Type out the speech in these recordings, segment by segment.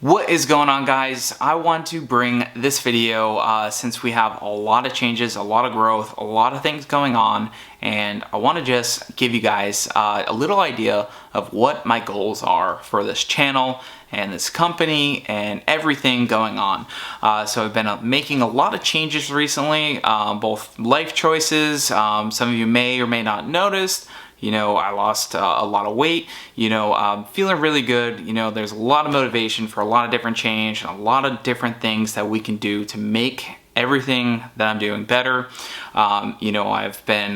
What is going on, guys? I want to bring this video since we have a lot of changes, a lot of growth, a lot of things going on, and I want to just give you guys a little idea of what my goals are for this channel and this company and everything going on. So I've been making a lot of changes recently, both life choices. Some of you may or may not notice. I lost a lot of weight, feeling really good. There's a lot of motivation for a lot of different change and a lot of different things that we can do to make everything that I'm doing better. I've been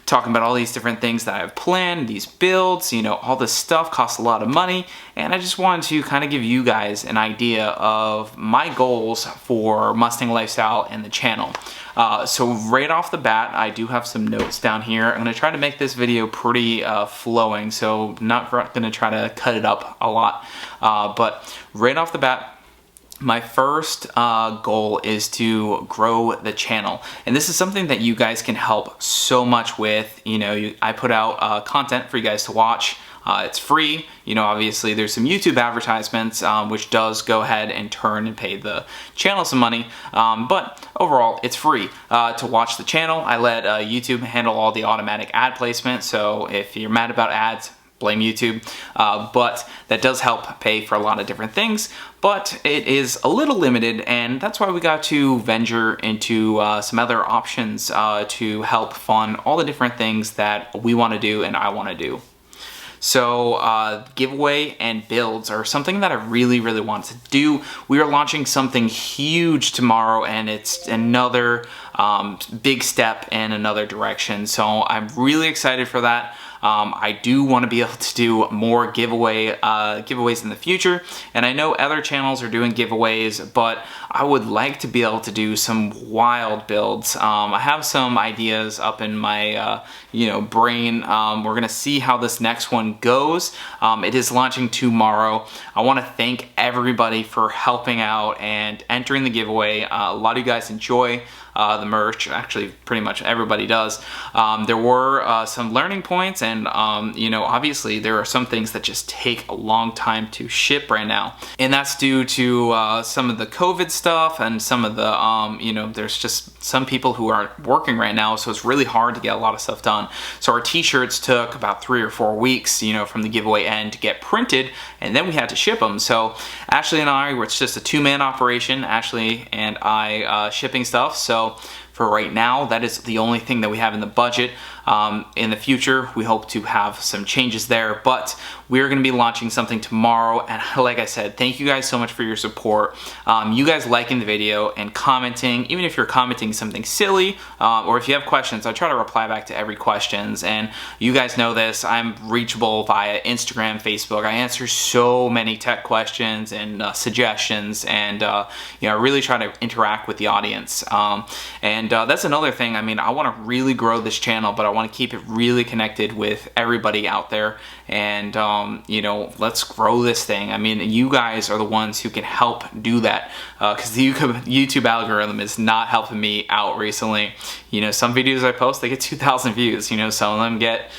talking about all these different things that I've planned, these builds, all this stuff costs a lot of money, and I just wanted to kind of give you guys an idea of my goals for Mustang Lifestyle and the channel. So right off the bat, I do have some notes down here. I'm going to try to make this video pretty flowing, so not going to try to cut it up a lot, but right off the bat, my first goal is to grow the channel, and this is something that you guys can help so much with. I put out content for you guys to watch. It's free. Obviously there's some YouTube advertisements, which does go ahead and turn and pay the channel some money, but overall it's free to watch the channel. I let YouTube handle all the automatic ad placement, so if you're mad about ads, blame YouTube, but that does help pay for a lot of different things, but it is a little limited, and that's why we got to venture into some other options to help fund all the different things that we want to do and I want to do. So giveaway and builds are something that I really want to do. We are launching something huge tomorrow, and it's another big step in another direction, so I'm really excited for that. I do want to be able to do more giveaways in the future, and I know other channels are doing giveaways, but I would like to be able to do some wild builds. I have some ideas up in my brain. We're gonna see how this next one goes. It is launching tomorrow. I want to thank everybody for helping out and entering the giveaway. A lot of you guys enjoy the merch. Actually, pretty much everybody does. There were some learning points, and obviously there are some things that just take a long time to ship right now, and that's due to some of the COVID stuff and some of the there's just some people who aren't working right now, so it's really hard to get a lot of stuff done. So our t-shirts took about 3 or 4 weeks from the giveaway end to get printed, and then we had to ship them. So Ashley and I, it's just a two-man operation, Ashley and I shipping stuff. So for right now, that is the only thing that we have in the budget. In the future, we hope to have some changes there, but we're going to be launching something tomorrow, and like I said, thank you guys so much for your support. You guys liking the video and commenting, even if you're commenting something silly, or if you have questions, I try to reply back to every questions, and you guys know this, I'm reachable via Instagram, Facebook. I answer so many tech questions and suggestions, and I really try to interact with the audience. And that's another thing. I want to really grow this channel, but I want to keep it really connected with everybody out there, and let's grow this thing. You guys are the ones who can help do that, because the YouTube algorithm is not helping me out recently. Some videos I post, they get 2,000 views. Some of them get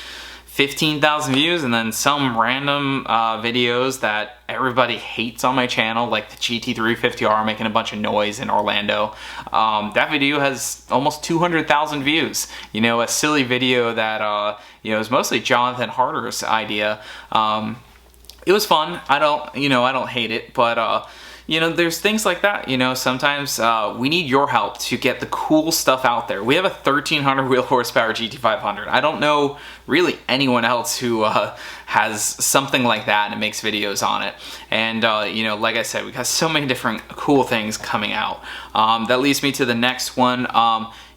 15,000 views, and then some random videos that everybody hates on my channel, like the GT350R making a bunch of noise in Orlando. That video has almost 200,000 views. A silly video that is mostly Jonathan Harder's idea. It was fun. I don't hate it, but there's things like that. Sometimes we need your help to get the cool stuff out there. We have a 1,300 wheel horsepower GT500. I don't know really anyone else who has something like that and makes videos on it. And like I said, we got so many different cool things coming out. That leads me to the next one.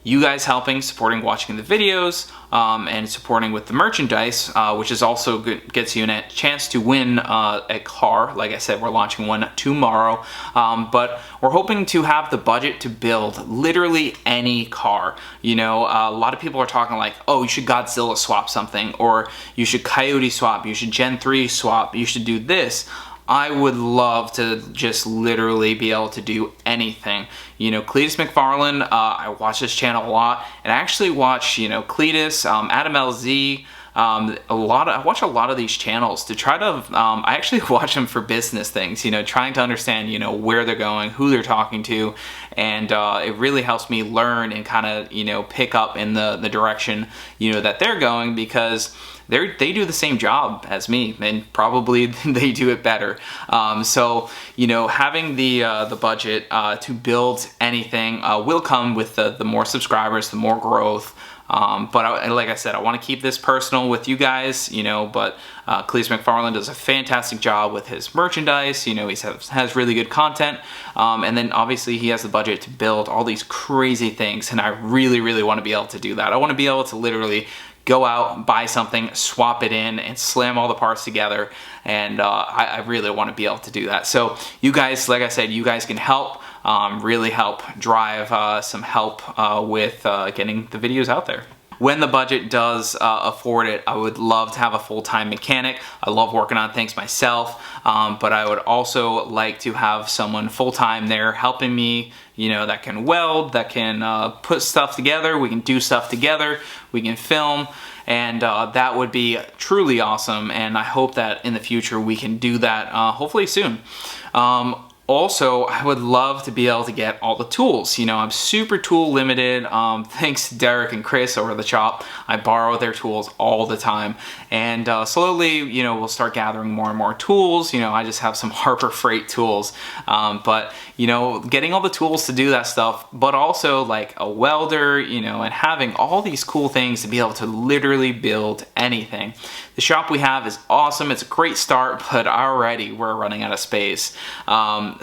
You guys helping, supporting, watching the videos, and supporting with the merchandise, which is also good, gets you a chance to win a car. Like I said, we're launching one tomorrow, but we're hoping to have the budget to build literally any car. A lot of people are talking like, oh, you should Godzilla swap something, or you should Coyote swap, you should Gen 3 swap, you should do this. I would love to just literally be able to do anything. Cletus McFarlane, I watch this channel a lot, and I actually watch, Cletus, Adam LZ, I watch a lot of these channels to try to, I actually watch them for business things, you know, trying to understand, you know, where they're going, who they're talking to, and it really helps me learn and kind of, you know, pick up in the direction, you know, that they're going, because they do the same job as me, and probably they do it better. So, you know, having the budget to build anything will come with the more subscribers, the more growth. But like I said, I want to keep this personal with you guys, you know, but Cleese McFarland does a fantastic job with his merchandise. You know, he has really good content. And then obviously he has the budget to build all these crazy things. And I really, really want to be able to do that. I want to be able to literally go out, buy something, swap it in, and slam all the parts together. And I really want to be able to do that. So you guys, like I said, you guys can help. Really help drive some help with getting the videos out there. When the budget does afford it, I would love to have a full-time mechanic. I love working on things myself, but I would also like to have someone full-time there helping me, you know, that can weld, that can put stuff together, we can do stuff together, we can film, and that would be truly awesome, and I hope that in the future we can do that hopefully soon. Also, I would love to be able to get all the tools. You know, I'm super tool limited. Thanks to Derek and Chris over the shop, I borrow their tools all the time. And slowly, you know, we'll start gathering more and more tools. You know, I just have some Harbor Freight tools. But, you know, getting all the tools to do that stuff, but also like a welder, you know, and having all these cool things to be able to literally build anything. The shop we have is awesome. It's a great start, but already we're running out of space.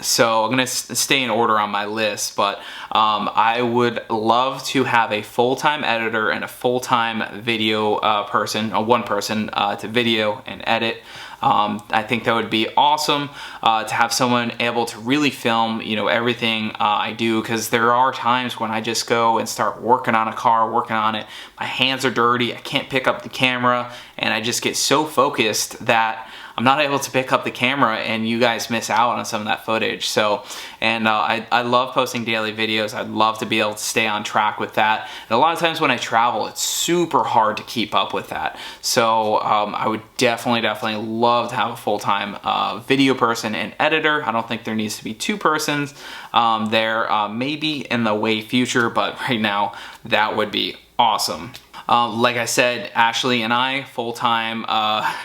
So I'm gonna stay in order on my list, but I would love to have a full-time editor and a full-time video person, one person to video and edit. I think that would be awesome to have someone able to really film, you know, everything I do, because there are times when I just go and start working on a car, working on it. My hands are dirty, I can't pick up the camera, and I just get so focused that I'm not able to pick up the camera, and you guys miss out on some of that footage. So, and I love posting daily videos. I'd love to be able to stay on track with that. And a lot of times when I travel, it's super hard to keep up with that. So I would definitely love to have a full-time video person and editor. I don't think there needs to be two persons there, maybe in the way future, but right now that would be awesome. Like I said, Ashley and I full-time,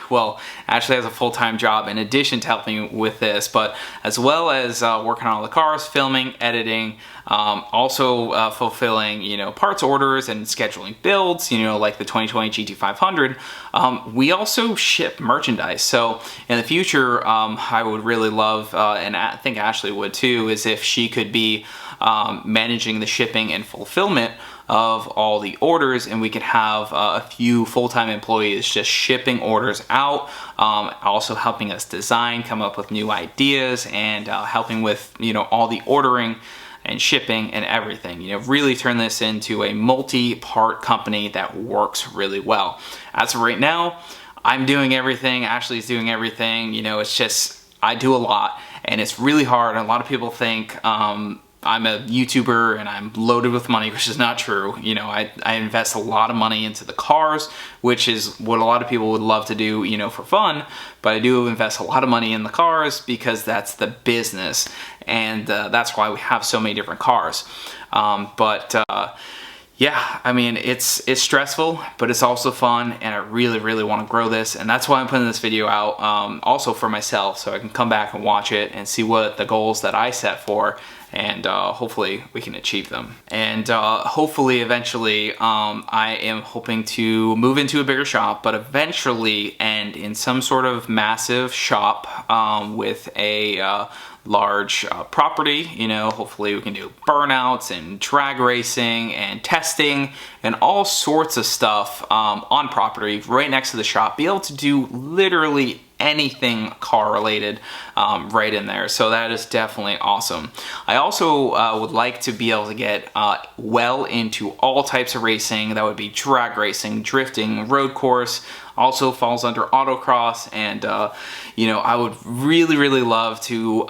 well, Ashley has a full-time job in addition to helping with this, but as well as working on all the cars, filming, editing, also fulfilling, you know, parts orders and scheduling builds, you know, like the 2020 GT500. We also ship merchandise. So in the future, I would really love, and I think Ashley would too, is if she could be managing the shipping and fulfillment of all the orders, and we could have a few full-time employees just shipping orders out, also helping us design, come up with new ideas, and helping with, you know, all the ordering and shipping and everything. You know, really turn this into a multi-part company that works really well. As of right now, I'm doing everything, Ashley's doing everything. You know, it's just, I do a lot, and it's really hard. A lot of people think I'm a YouTuber and I'm loaded with money, which is not true. You know, I invest a lot of money into the cars, which is what a lot of people would love to do, you know, for fun. But I do invest a lot of money in the cars because that's the business, and that's why we have so many different cars. Yeah, I mean, it's stressful, but it's also fun, and I really want to grow this, and that's why I'm putting this video out, also for myself, so I can come back and watch it and see what the goals that I set for, and hopefully we can achieve them. And hopefully eventually I am hoping to move into a bigger shop, but eventually end in some sort of massive shop with a large property. You know, hopefully we can do burnouts and drag racing and testing and all sorts of stuff on property right next to the shop. Be able to do literally anything car related right in there. So that is definitely awesome. I also would like to be able to get well into all types of racing. That would be drag racing, drifting, road course, also falls under autocross, and you know, I would really love to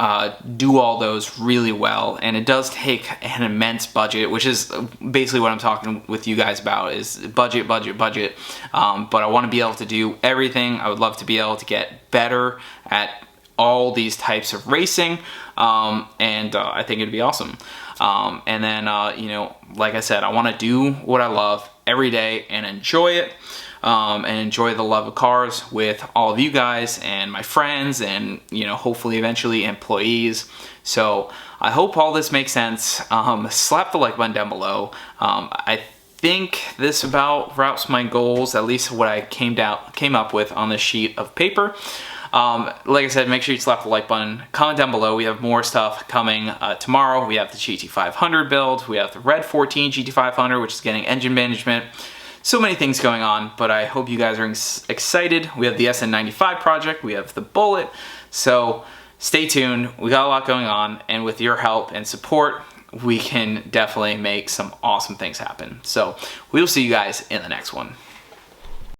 do all those really well, and it does take an immense budget, which is basically what I'm talking with you guys about, is budget. But I want to be able to do everything. I would love to be able to get better at all these types of racing, and I think it'd be awesome. And then, you know, like I said, I want to do what I love every day and enjoy it, and enjoy the love of cars with all of you guys and my friends, and, you know, hopefully eventually employees. So I hope all this makes sense. Slap the like button down below. I think this about wraps my goals, at least what I came up with on this sheet of paper. Like I said, make sure you slap the like button, comment down below. We have more stuff coming tomorrow. We have the GT500 build, we have the Red 14 GT500, which is getting engine management. So many things going on, but I hope you guys are excited. We have the SN95 project, we have the Bullet, so stay tuned. We got a lot going on, and with your help and support, we can definitely make some awesome things happen. So we will see you guys in the next one.